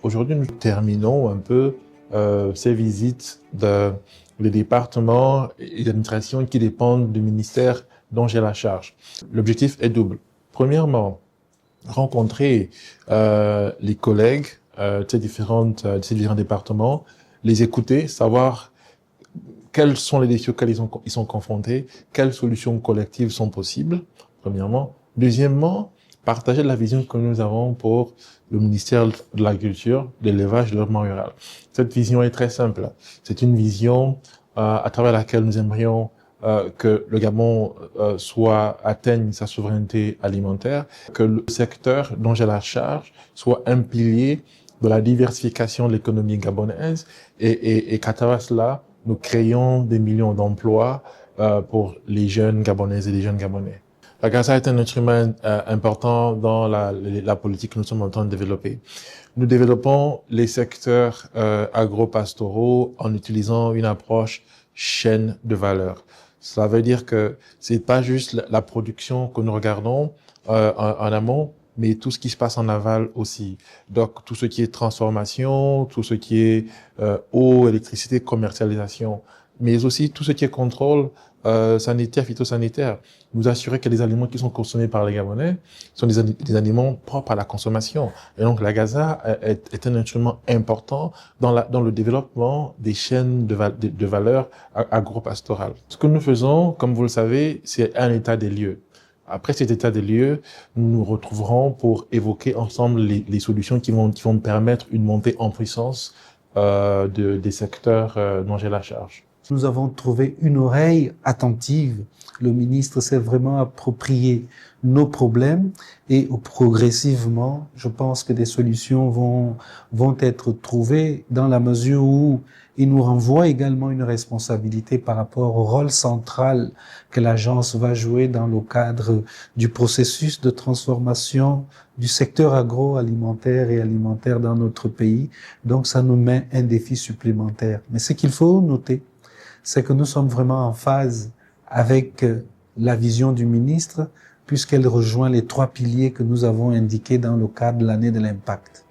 Aujourd'hui, nous terminons un peu ces visites des départements et d'administrations qui dépendent du ministère dont j'ai la charge. L'objectif est double. Premièrement, rencontrer les collègues de ces différents départements, les écouter, savoir quels sont les défis auxquels ils sont confrontés, quelles solutions collectives sont possibles, premièrement. Deuxièmement, partager la vision que nous avons pour le ministère de l'Agriculture, de l'élevage et de développement rural. Cette vision est très simple. C'est une vision à travers laquelle nous aimerions que le Gabon atteigne sa souveraineté alimentaire, que le secteur dont j'ai la charge soit un pilier de la diversification de l'économie gabonaise et qu'à travers cela, nous créons des millions d'emplois pour les jeunes Gabonaises et les jeunes Gabonais. La CASA est un instrument important dans la politique que nous sommes en train de développer. Nous développons les secteurs agro-pastoraux en utilisant une approche chaîne de valeur. Cela veut dire que c'est pas juste la production que nous regardons en amont, mais tout ce qui se passe en aval aussi. Donc, tout ce qui est transformation, tout ce qui est eau, électricité, commercialisation, mais aussi tout ce qui est contrôle sanitaire, phytosanitaire. Nous assurer que les aliments qui sont consommés par les Gabonais sont des aliments propres à la consommation. Et donc, la GASA est un instrument important dans le développement des chaînes de valeur agro-pastorales. Ce que nous faisons, comme vous le savez, c'est un état des lieux. Après cet état des lieux, nous nous retrouverons pour évoquer ensemble les solutions qui vont permettre une montée en puissance des secteurs dont j'ai la charge. Nous avons trouvé une oreille attentive. Le ministre s'est vraiment approprié nos problèmes et progressivement, je pense que des solutions vont être trouvées dans la mesure où il nous renvoie également une responsabilité par rapport au rôle central que l'agence va jouer dans le cadre du processus de transformation du secteur agroalimentaire et alimentaire dans notre pays. Donc, ça nous met un défi supplémentaire. Mais ce qu'il faut noter, c'est que nous sommes vraiment en phase avec la vision du ministre, puisqu'elle rejoint les 3 piliers que nous avons indiqués dans le cadre de l'année de l'impact.